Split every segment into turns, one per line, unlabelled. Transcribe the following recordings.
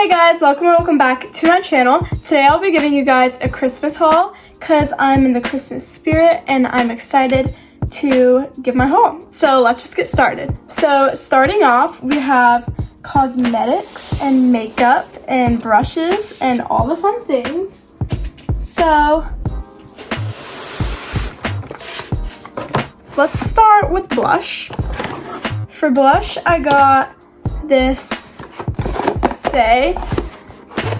Hey guys, welcome back to my channel. Today I'll be giving you guys a Christmas haul because I'm in the Christmas spirit and I'm excited to give my haul. So let's just get started. So starting off, we have cosmetics and makeup and brushes and all the fun things. So let's start with blush. For blush, I got this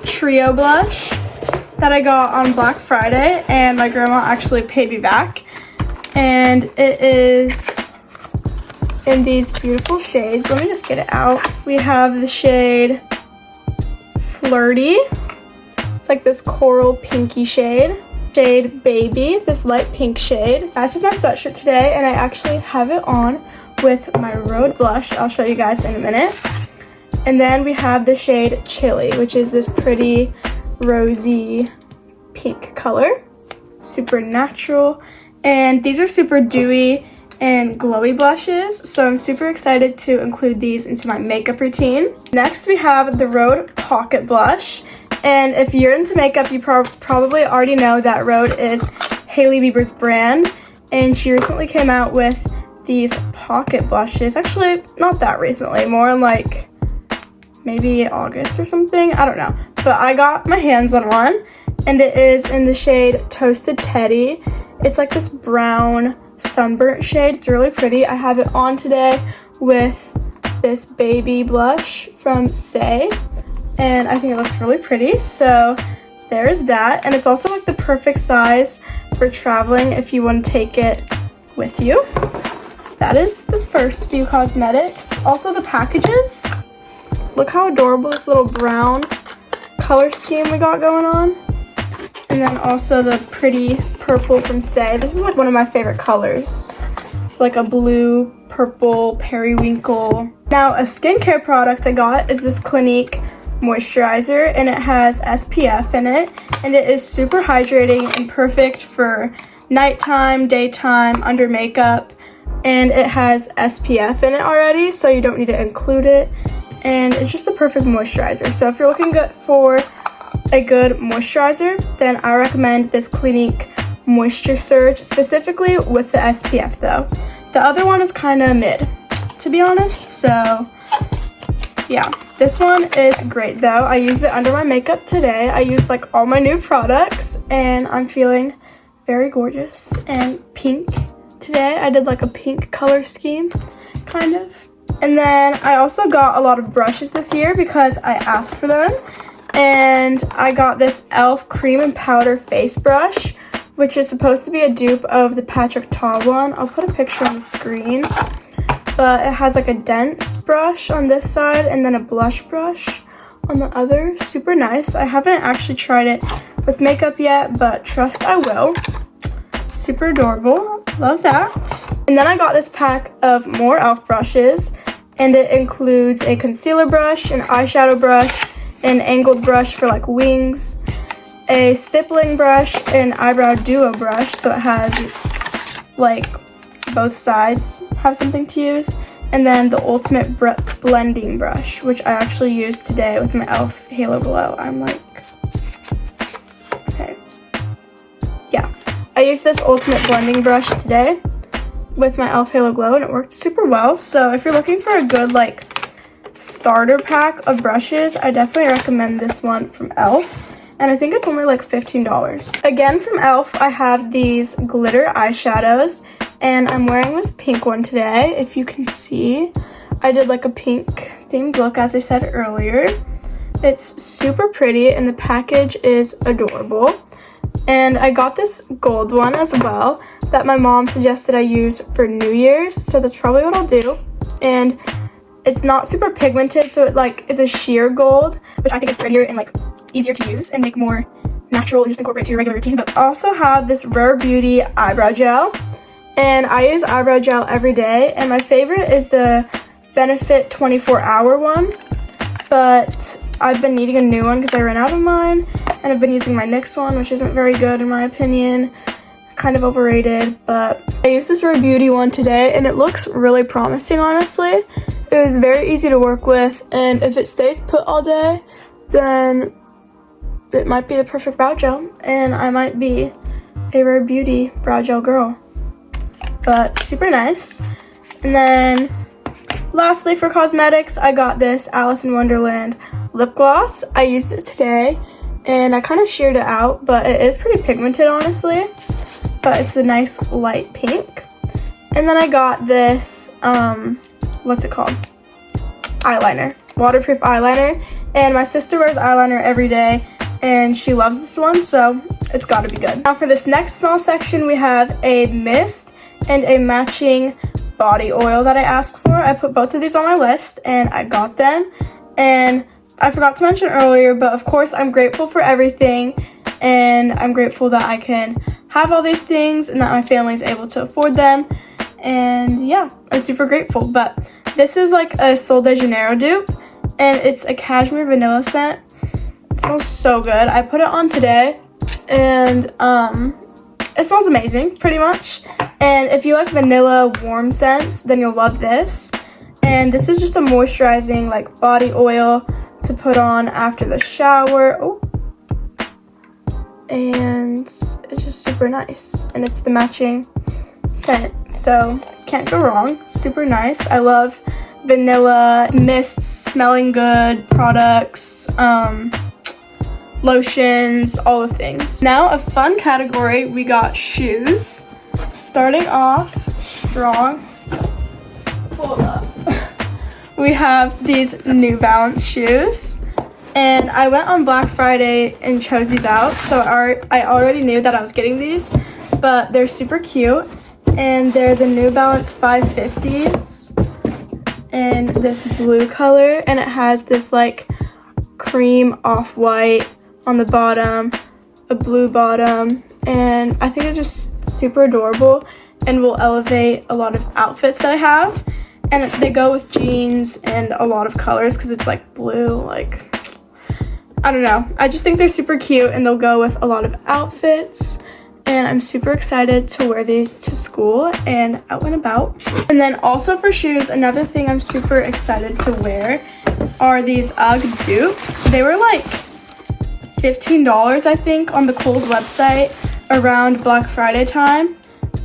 Trio blush that I got on Black Friday, and my grandma actually paid me back. And it is in these beautiful shades. Let me just get it out. We have the shade Flirty. It's like this coral pinky shade. Shade Baby, this light pink shade. That's just my sweatshirt today, and I actually have it on with my Rhode blush. I'll show you guys in a minute. And then we have the shade Chili, which is this pretty rosy pink color. Super natural. And these are super dewy and glowy blushes, so I'm super excited to include these into my makeup routine. Next, we have the Rhode Pocket Blush. And if you're into makeup, you probably already know that Rhode is Hailey Bieber's brand. And she recently came out with these pocket blushes. Actually, not that recently, more in like maybe August or something, I don't know. But I got my hands on one, and it is in the shade Toasted Teddy. It's like this brown sunburnt shade. It's really pretty. I have it on today with this baby blush from Say, and I think it looks really pretty. So there's that, and it's also like the perfect size for traveling if you want to take it with you. That is the first few cosmetics. Also the packages. Look how adorable this little brown color scheme we got going on. And then also the pretty purple from Say. This is like one of my favorite colors. Like a blue, purple, periwinkle. Now a skincare product I got is this Clinique moisturizer, and it has SPF in it. And it is super hydrating and perfect for nighttime, daytime, under makeup. And it has SPF in it already, so you don't need to include it. And it's just the perfect moisturizer. So if you're looking good for a good moisturizer, then I recommend this Clinique Moisture Surge, specifically with the SPF though. The other one is kind of mid, to be honest. So yeah, this one is great though. I used it under my makeup today. I used like all my new products, and I'm feeling very gorgeous and pink today. I did like a pink color scheme, kind of. And then I also got a lot of brushes this year because I asked for them. And I got this e.l.f. Cream and Powder Face Brush, which is supposed to be a dupe of the Patrick Ta one. I'll put a picture on the screen. But it has like a dense brush on this side and then a blush brush on the other. Super nice. I haven't actually tried it with makeup yet, but trust I will. Super adorable. Love that. And then I got this pack of more e.l.f. brushes, and it includes a concealer brush, an eyeshadow brush, an angled brush for like wings, a stippling brush, an eyebrow duo brush, so it has like both sides have something to use, and then the ultimate blending brush, which I actually used today with my e.l.f. Halo Glow. I'm like, okay. Yeah, I used this ultimate blending brush today with my e.l.f. Halo Glow, and it worked super well. So if you're looking for a good like starter pack of brushes, I definitely recommend this one from e.l.f. And I think it's only like $15. Again, from e.l.f. I have these glitter eyeshadows, and I'm wearing this pink one today. If you can see, I did like a pink themed look, as I said earlier. It's super pretty, and the package is adorable. And I got this gold one as well that my mom suggested I use for New Year's, so that's probably what I'll do. And it's not super pigmented, so it like is a sheer gold, which I think is prettier and like easier to use and make more natural and just incorporate to your regular routine. But I also have this Rare Beauty eyebrow gel, and I use eyebrow gel every day, and my favorite is the Benefit 24-hour one, but I've been needing a new one because I ran out of mine, and I've been using my NYX one, which isn't very good in my opinion. Kind of overrated, but I used this Rare Beauty one today, and it looks really promising, honestly. It was very easy to work with, and if it stays put all day, then it might be the perfect brow gel, and I might be a Rare Beauty brow gel girl. But super nice. And then lastly, for cosmetics, I got this Alice in Wonderland lip gloss. I used it today, and I kind of sheared it out, but it is pretty pigmented, honestly. But it's the nice light pink. And then I got this, what's it called? Eyeliner, waterproof eyeliner. And my sister wears eyeliner every day, and she loves this one, so it's gotta be good. Now for this next small section, we have a mist and a matching body oil that I asked for. I put both of these on my list, and I got them. And I forgot to mention earlier, but of course I'm grateful for everything, and I'm grateful that I can have all these things and that my family is able to afford them. And yeah, I'm super grateful. But this is like a Sol de Janeiro dupe, and it's a cashmere vanilla scent. It smells so good. I put it on today, and it smells amazing, pretty much. And if you like vanilla warm scents, then you'll love this. And this is just a moisturizing like body oil to put on after the shower. Oh. And it's just super nice, and it's the matching scent, so can't go wrong. Super nice. I love vanilla mists, smelling good products, lotions, all the things. Now a fun category, we got shoes. Starting off strong. Hold up. We have these New Balance shoes. And I went on Black Friday and chose these out, so I already knew that I was getting these, but they're super cute. And they're the New Balance 550s in this blue color, and it has this like cream off-white on the bottom, a blue bottom, and I think they're just super adorable and will elevate a lot of outfits that I have. And they go with jeans and a lot of colors because it's like blue, like, I don't know. I just think they're super cute, and they'll go with a lot of outfits. And I'm super excited to wear these to school and out and about. And then also for shoes, another thing I'm super excited to wear are these Ugg dupes. They were like $15, I think, on the Kohl's website around Black Friday time.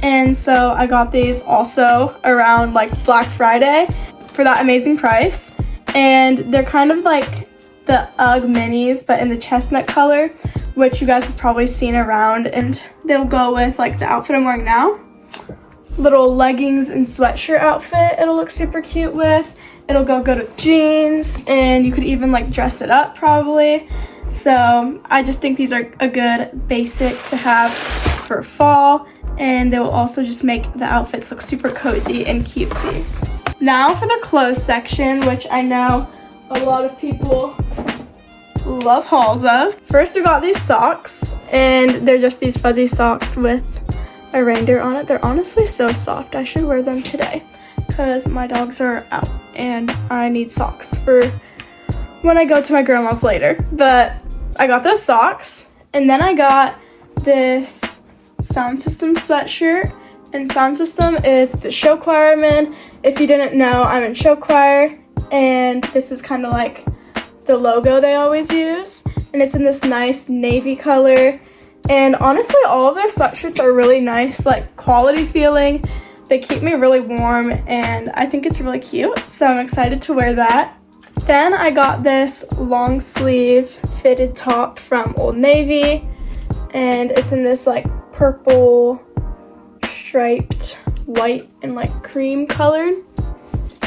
And so I got these also around like Black Friday for that amazing price. And they're kind of like the Ugg minis, but in the chestnut color, which you guys have probably seen around, and they'll go with like the outfit I'm wearing now. Little leggings and sweatshirt outfit it'll look super cute with. It'll go good with jeans, and you could even like dress it up probably. So I just think these are a good basic to have for fall, and they will also just make the outfits look super cozy and cutesy. Now for the clothes section, which I know a lot of people love hauls of. First we got these socks, and they're just these fuzzy socks with a reindeer on it. They're honestly so soft. I should wear them today because my dogs are out and I need socks for when I go to my grandma's later. But I got those socks, and then I got this Sound System sweatshirt, and Sound System is the show choir I'm in. If you didn't know, I'm in show choir, and this is kind of like the logo they always use, and it's in this nice navy color. And honestly, all of their sweatshirts are really nice, like quality feeling. They keep me really warm, and I think it's really cute, so I'm excited to wear that. Then I got this long sleeve fitted top from Old Navy, and it's in this like purple striped white and like cream colored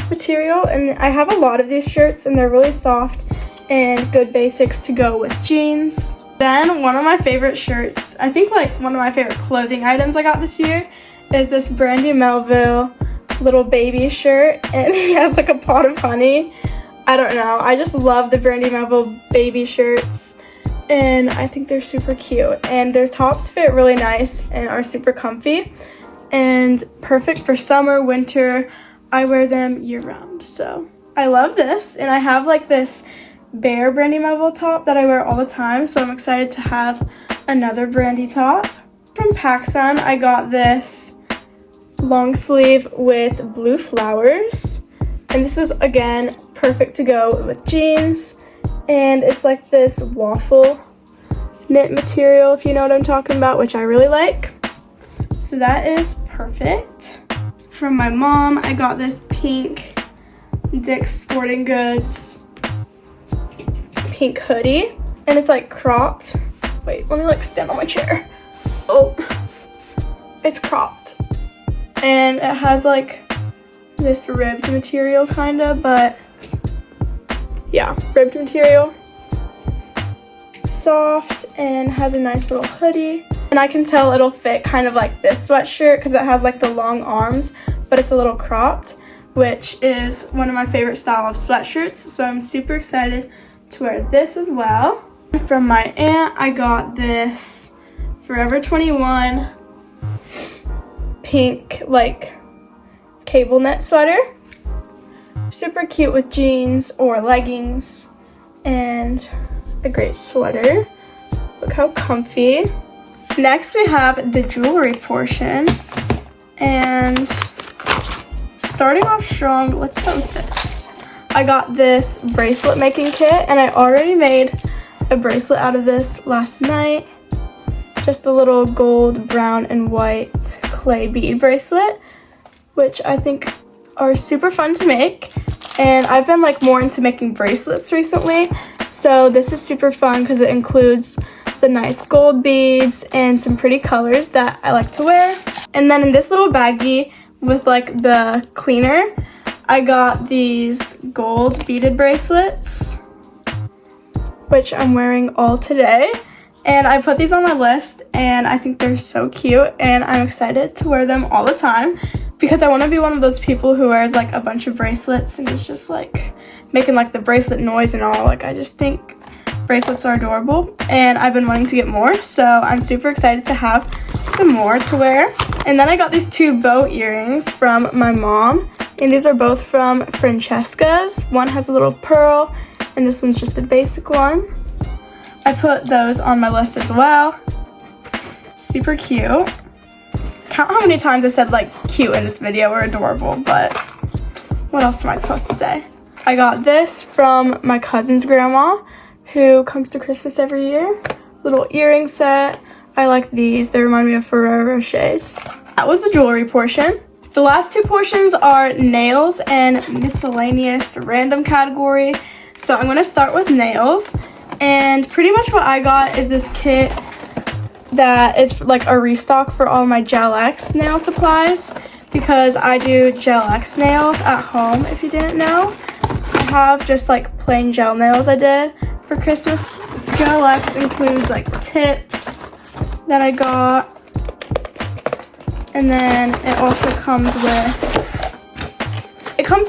material. And I have a lot of these shirts, and they're really soft and good basics to go with jeans. Then one of my favorite shirts, I think like one of my favorite clothing items I got this year, is this Brandy Melville little baby shirt, and he has like a pot of honey. I don't know, I just love the Brandy Melville baby shirts, and I think they're super cute, and their tops fit really nice and are super comfy and perfect for summer, winter. I wear them year round, so I love this. And I have like this bare Brandy Melville top that I wear all the time, so I'm excited to have another Brandy top. From PacSun, I got this long sleeve with blue flowers, and this is again perfect to go with jeans and it's like this waffle knit material, if you know what I'm talking about, which I really like. So that is perfect. From my mom, I got this pink Dick's Sporting Goods pink hoodie, and it's like cropped. Wait, let me like stand on my chair. Oh, it's cropped, and it has like this ribbed material kinda, but yeah, ribbed material. Soft and has a nice little hoodie, and I can tell it'll fit kind of like this sweatshirt because it has like the long arms, but it's a little cropped, which is one of my favorite style of sweatshirts, so I'm super excited to wear this as well. From my aunt, I got this Forever 21 pink like cable knit sweater. Super cute with jeans or leggings, and a great sweater. Look how comfy. Next we have the jewelry portion, and starting off strong, let's start with this. I got this bracelet making kit, and I already made a bracelet out of this last night. Just a little gold, brown, and white clay bead bracelet, which I think are super fun to make. And I've been like more into making bracelets recently, so this is super fun because it includes the nice gold beads and some pretty colors that I like to wear. And then in this little baggie with like the cleaner, I got these gold beaded bracelets, which I'm wearing all today. And I put these on my list, and I think they're so cute, and I'm excited to wear them all the time because I want to be one of those people who wears like a bunch of bracelets and is just like making like the bracelet noise and all. Like, I just think bracelets are adorable, and I've been wanting to get more, so I'm super excited to have some more to wear. And then I got these two bow earrings from my mom, and these are both from Francesca's. One has a little pearl, and this one's just a basic one. I put those on my list as well. Super cute. Count how many times I said like cute in this video or adorable, but what else am I supposed to say? I got this from my cousin's grandma, who comes to Christmas every year. Little earring set. I like these. They remind me of Ferrero Rochers. That was the jewelry portion. The last two portions are nails and miscellaneous random category. So I'm gonna start with nails. And pretty much what I got is this kit that is like a restock for all my Gel X nail supplies, because I do Gel X nails at home, if you didn't know. I have just like plain gel nails I did for Christmas. Gel X includes like tips that I got, and then it also comes with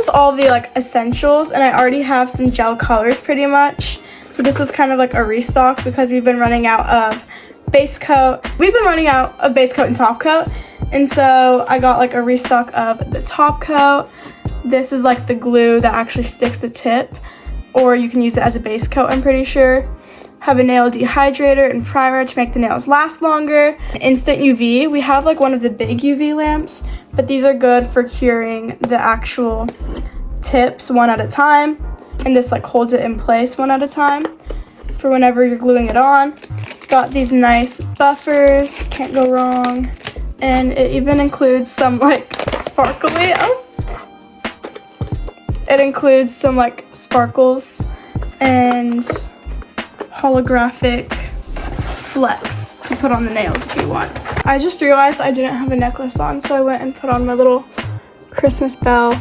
all the like essentials, and I already have some gel colors pretty much. So this was kind of like a restock because we've been running out of base coat. We've been running out of base coat and top coat, and so I got like a restock of the top coat. This is like the glue that actually sticks the tip, or you can use it as a base coat, I'm pretty sure. Have a nail dehydrator and primer to make the nails last longer. Instant UV. We have like one of the big UV lamps, but these are good for curing the actual tips one at a time. And this like holds it in place one at a time for whenever you're gluing it on. Got these nice buffers, can't go wrong. And it even includes some like sparkly, it includes some like sparkles and holographic flecks to put on the nails if you want. I just realized I didn't have a necklace on, so I went and put on my little Christmas bow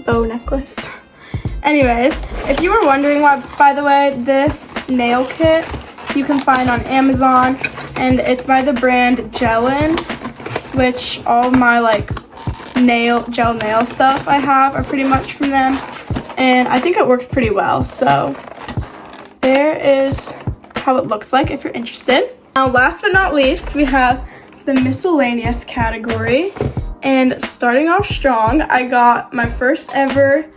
necklace. Anyways, if you were wondering why, by the way, this nail kit you can find on Amazon, and it's by the brand Gelin, which all of my like gel nail stuff I have are pretty much from them, and I think it works pretty well. So there is how it looks like if you're interested. Now, last but not least, we have the miscellaneous category, and starting off strong, I got my first ever,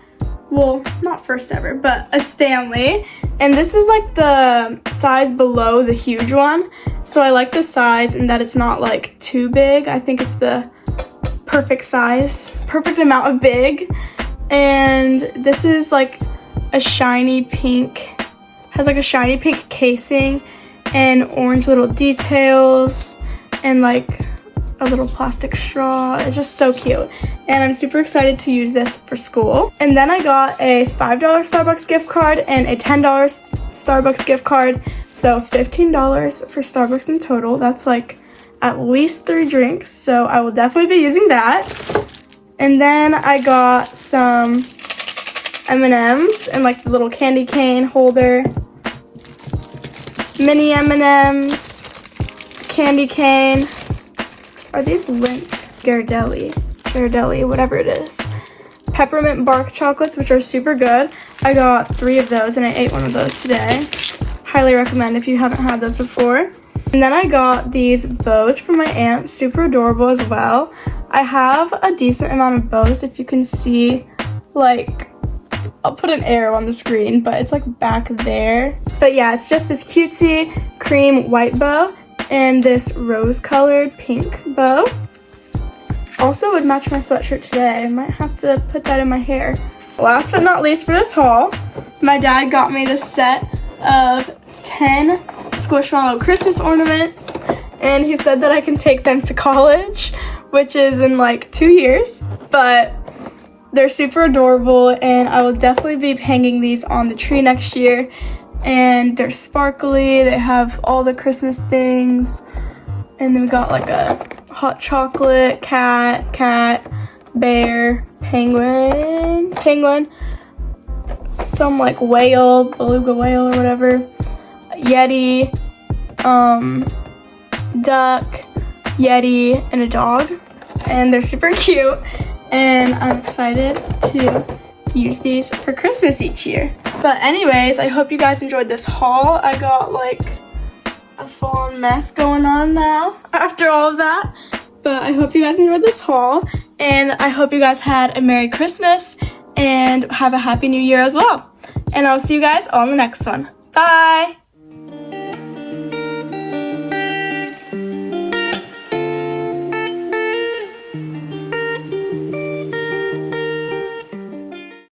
well, not first ever, but a Stanley, and this is like the size below the huge one, so I like the size and that it's not like too big. I think it's the perfect size, perfect amount of big. And this is like a shiny pink, Has like a shiny pink casing and orange little details and like a little plastic straw. It's just so cute. And I'm super excited to use this for school. And then I got a $5 Starbucks gift card and a $10 Starbucks gift card. So $15 for Starbucks in total. That's like at least 3 drinks. So I will definitely be using that. And then I got some M&Ms and like the little candy cane holder. Mini M&Ms, candy cane. Are these Lindt? Ghirardelli, whatever it is. Peppermint bark chocolates, which are super good. I got 3 of those and I ate one of those today. Highly recommend if you haven't had those before. And then I got these bows from my aunt, super adorable as well. I have a decent amount of bows, if you can see, like, I'll put an arrow on the screen, but it's like back there. But yeah, it's just this cutesy cream white bow and this rose-colored pink bow. Also would match my sweatshirt today. I might have to put that in my hair. Last but not least for this haul, my dad got me this set of 10 Squishmallow Christmas ornaments, and he said that I can take them to college, which is in like 2 years, but they're super adorable, and I will definitely be hanging these on the tree next year. And they're sparkly, they have all the Christmas things, and then we got like a hot chocolate, cat, bear, penguin, some like whale, beluga whale or whatever, yeti, duck, yeti, and a dog. And they're super cute, and I'm excited to use these for Christmas each year. But anyways, I hope you guys enjoyed this haul. I got like a full-on mess going on now after all of that. But I hope you guys enjoyed this haul, and I hope you guys had a Merry Christmas and have a Happy New Year as well. And I'll see you guys on the next one. Bye!